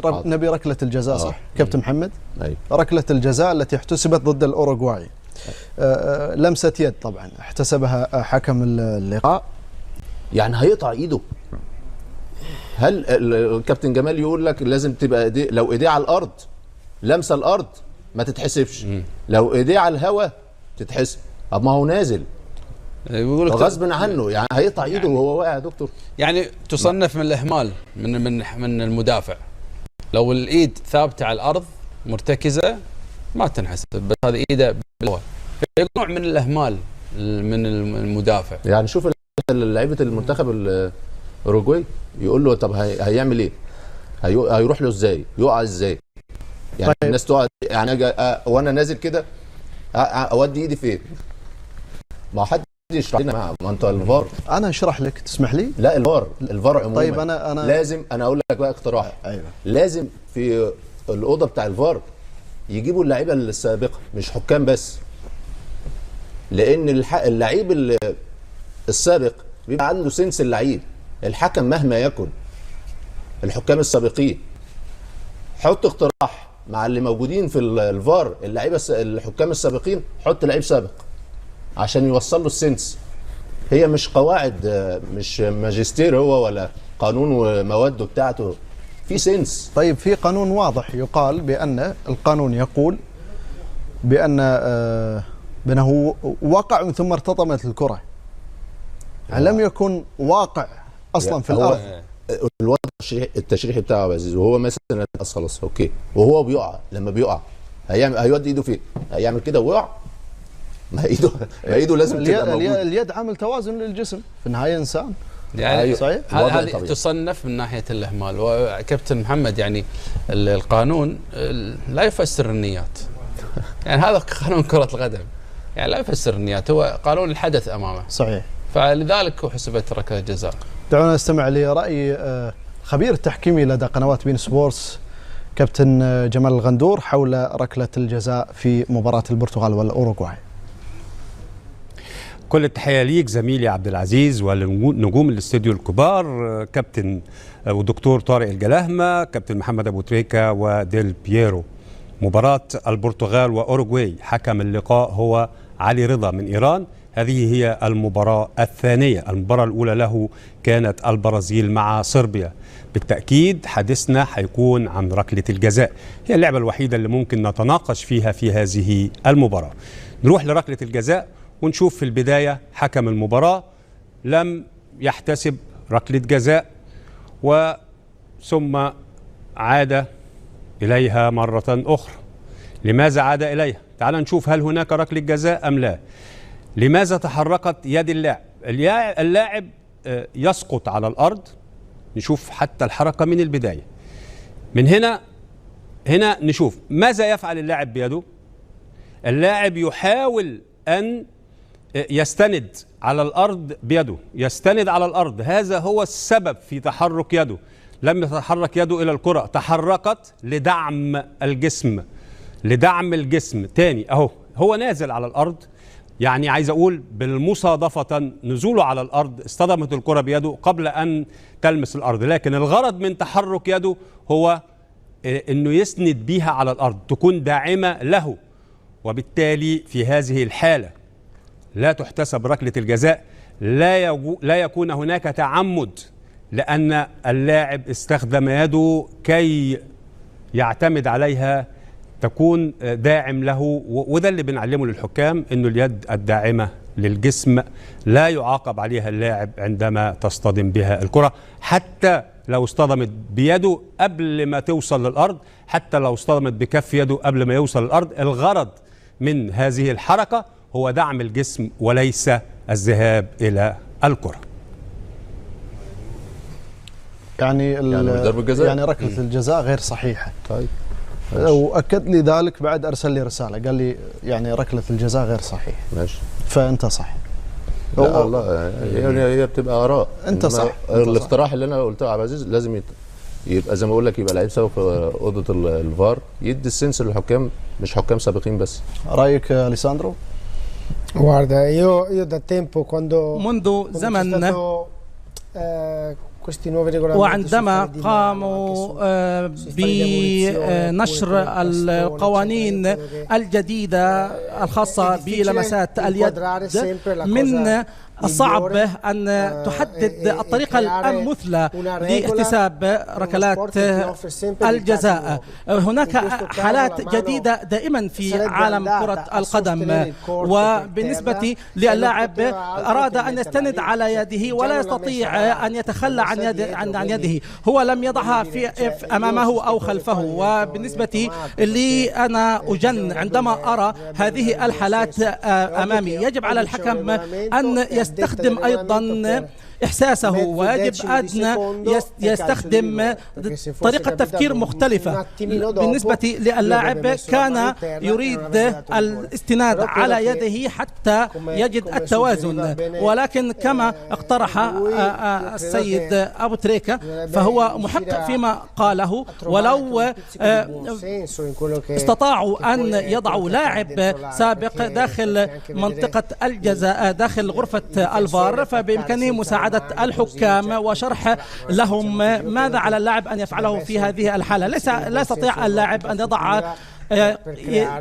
نبي ركلة الجزاء صح كابتن محمد؟ أيوه. ركلة الجزاء التي احتسبت ضد الأوروغواي، لمسة يد طبعا احتسبها حكم اللقاء، يعني هيقطع ايده. هل الكابتن جمال يقول لك لازم تبقى ايديه، لو ايديه على الارض لمسه الارض ما تتحسبش، لو ايديه على الهواء تتحسب. طب ما هو نازل غصب عنه، يعني هيقطع ايده وهو واقع يا دكتور. يعني تصنف من الاهمال من المدافع. لو الايد ثابته على الارض مرتكزه ما تنحسب، بس هذه ايده بالهواء، نوع من الاهمال من المدافع. يعني شوف لعيبه المنتخب الاوروجواي يقول له طب هيعمل ايه؟ هيروح له ازاي؟ يقع ازاي؟ يعني طيب. الناس تقع، يعني وانا نازل كده اودي ايدي فين؟ ما حد يشرح لنا. ما انت الفار، انا اشرح لك تسمح لي؟ لا الفار عموما. طيب انا لازم، انا اقول لك بقى اقتراح. ايوه لازم في الاوضه بتاع الفار يجيبوا اللعيبه السابقه مش حكام بس، لان اللعيب السابق بيبقى عنده سنس اللعيب. الحكم مهما يكن الحكام السابقين، حط اقتراح مع اللي موجودين في الفار اللعيبه الحكام السابقين، حط لعيب سابق عشان يوصل له السنس. هي مش قواعد، مش ماجستير هو ولا قانون ومواده بتاعته، في سنس. طيب في قانون واضح يقال بأن القانون يقول بأنه وقع ثم ارتطمت الكرة، لم يكن واقع أصلا في الأرض. الوضع التشريحي بتاعه يا عزيز، وهو مثلا خلاص اوكي، وهو بيقع، لما بيقع هيودي ايده فين؟ هيعمل كده ويقع؟ ما ايده لازم تبقى موجوده. اليد عامل توازن للجسم، في النهايه انسان. يعني صحيح. هذه تصنف من ناحيه الاهمال. وكابتن محمد يعني القانون لا يفسر النيات. يعني هذا قانون كره القدم، يعني لا يفسر النيات، هو قانون الحدث امامه. صحيح. فلذلك حسبت ركله جزاء. دعونا نستمع لراي خبير التحكيمي لدى قنوات بين سبورتس كابتن جمال الغندور حول ركله الجزاء في مباراه البرتغال والاوروغواي. كل التحية ليك زميلي عبد العزيز ولنجوم الاستوديو الكبار، كابتن ودكتور طارق الجلاهمة، كابتن محمد أبو تريكة وديل بييرو. مباراة البرتغال وأوروغواي، حكم اللقاء هو علي رضا من إيران. هذه هي المباراة الثانية. المباراة الأولى له كانت البرازيل مع صربيا. بالتأكيد حديثنا هيكون عن ركلة الجزاء، هي اللعبة الوحيدة اللي ممكن نتناقش فيها في هذه المباراة. نروح لركلة الجزاء ونشوف. في البداية حكم المباراة لم يحتسب ركلة جزاء، وثم عاد إليها مرة أخرى. لماذا عاد إليها؟ تعال نشوف هل هناك ركلة جزاء أم لا. لماذا تحركت يد اللاعب؟ اللاعب يسقط على الأرض. نشوف حتى الحركة من البداية. من هنا نشوف ماذا يفعل اللاعب بيده. اللاعب يحاول أن يستند على الأرض بيده، يستند على الأرض. هذا هو السبب في تحرك يده. لم يتحرك يده إلى الكرة، تحركت لدعم الجسم، لدعم الجسم. تاني أهو هو نازل على الأرض، يعني عايز أقول بالمصادفة نزوله على الأرض اصطدمت الكرة بيده قبل أن تلمس الأرض، لكن الغرض من تحرك يده هو أنه يسند بيها على الأرض، تكون داعمة له. وبالتالي في هذه الحالة لا تحتسب ركلة الجزاء، لا يكون هناك تعمد، لأن اللاعب استخدم يده كي يعتمد عليها، تكون داعم له. وده اللي بنعلمه للحكام، إنه اليد الداعمة للجسم لا يعاقب عليها اللاعب عندما تصطدم بها الكرة، حتى لو اصطدمت بيده قبل ما توصل للأرض، حتى لو اصطدمت بكف يده قبل ما يوصل للأرض. الغرض من هذه الحركة هو دعم الجسم وليس الذهاب إلى الكرة. يعني ركلة الجزاء غير صحيحة. طيب. وأكد لي ذلك بعد، أرسل لي رسالة قال لي يعني ركلة الجزاء غير صحيحة. ماشي. فأنت صح. لا الله، هي بتبقى آراء. أنت صح. الاقتراح اللي أنا قلته يا عبد العزيز لازم يبقى زي ما بقول لك، يبقى لعيب سابق في أوضة الفار يدي السنس للحكام، مش حكام سابقين بس. رأيك أليساندرو؟ Guarda, io da tempo quando منذ زمن وعندما قاموا بنشر القوانين الجديدة الخاصة بلمسات اليد، من الصعب أن تحدد الطريقة المثلى لاحتساب ركلات الجزاء. هناك حالات جديدة دائما في عالم كرة القدم، وبالنسبة للاعب أراد أن يستند على يده ولا يستطيع أن يتخلى عن يده، هو لم يضعها في أمامه أو خلفه. وبالنسبة لي أنا أجن عندما أرى هذه الحالات أمامي. يجب على الحكم أن يستخدم أيضا إحساسه، ويجب أن يستخدم طريقة تفكير مختلفة. بالنسبة للاعب كان يريد الاستناد على يده حتى يجد التوازن، ولكن كما اقترح السيد أبو تريكة فهو محق فيما قاله. ولو استطاعوا أن يضعوا لاعب سابق داخل منطقة الجزاء داخل غرفة الفار فبإمكانهم مساعدة الحكام وشرح لهم ماذا على اللاعب أن يفعله في هذه الحالة. لا يستطيع اللاعب أن يضع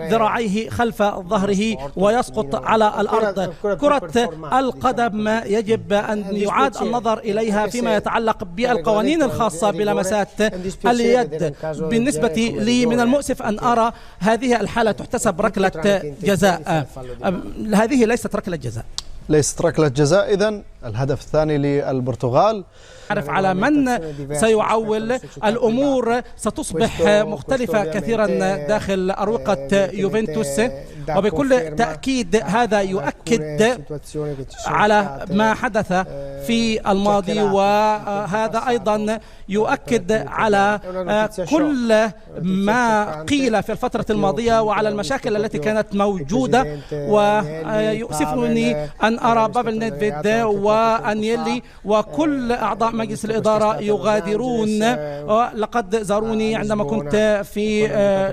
ذراعيه خلف ظهره ويسقط على الأرض. كرة القدم يجب أن يعاد النظر إليها فيما يتعلق بالقوانين الخاصة بلمسات اليد. بالنسبة لي من المؤسف أن أرى هذه الحالة تحتسب ركلة جزاء. هذه ليست ركلة جزاء، ليست ركلة جزاء. إذن الهدف الثاني للبرتغال. نعرف على من سيعول. الأمور ستصبح مختلفة كثيرا داخل أروقة يوفنتوس، وبكل تأكيد هذا يؤكد على ما حدث في الماضي، وهذا أيضا يؤكد على كل ما قيل في الفترة الماضية وعلى المشاكل التي كانت موجودة. ويؤسفني أن أرى بابل نيدفيد وأنيلي وكل أعضاء مجلس الإدارة يغادرون. لقد زاروني عندما كنت في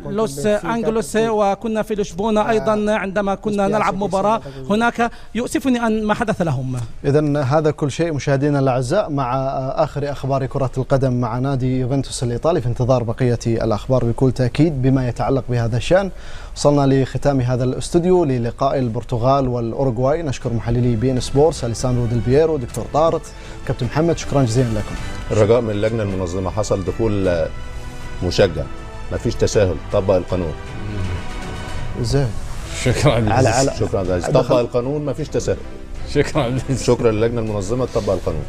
لوس أنجلوس، وكنا في لشبونة أيضا عندما كنا نلعب مباراة هناك. يؤسفني أن ما حدث لهم. إذن هذا كل شيء مشاهدينا الأعزاء مع آخر أخبار كرة القدم مع نادي يوفنتوس الإيطالي، في انتظار بقية الأخبار بكل تأكيد بما يتعلق بهذا الشأن. وصلنا لختام هذا الاستوديو للقاء البرتغال والأوروغواي. نشكر محللي بي إن سبورتس أليساندرو ديل بييرو، دكتور طارق، كابتن محمد، شكرا جزيلا لكم. الرجاء من اللجنة المنظمة حصل دخول مشجع، ما فيش تساهل، طبق القانون. زين، شكرا على شكرا عزيز، طبق القانون، ما فيش تساهل. شكرا للجنة المنظمة، طبق القانون.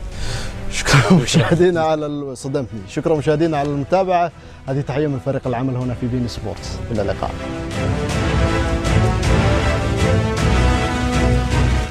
شكرا مشاهدينا على صدمتني. شكرا مشاهدينا على المتابعة. هذه تحية من فريق العمل هنا في بي إن سبورتس. إلى اللقاء.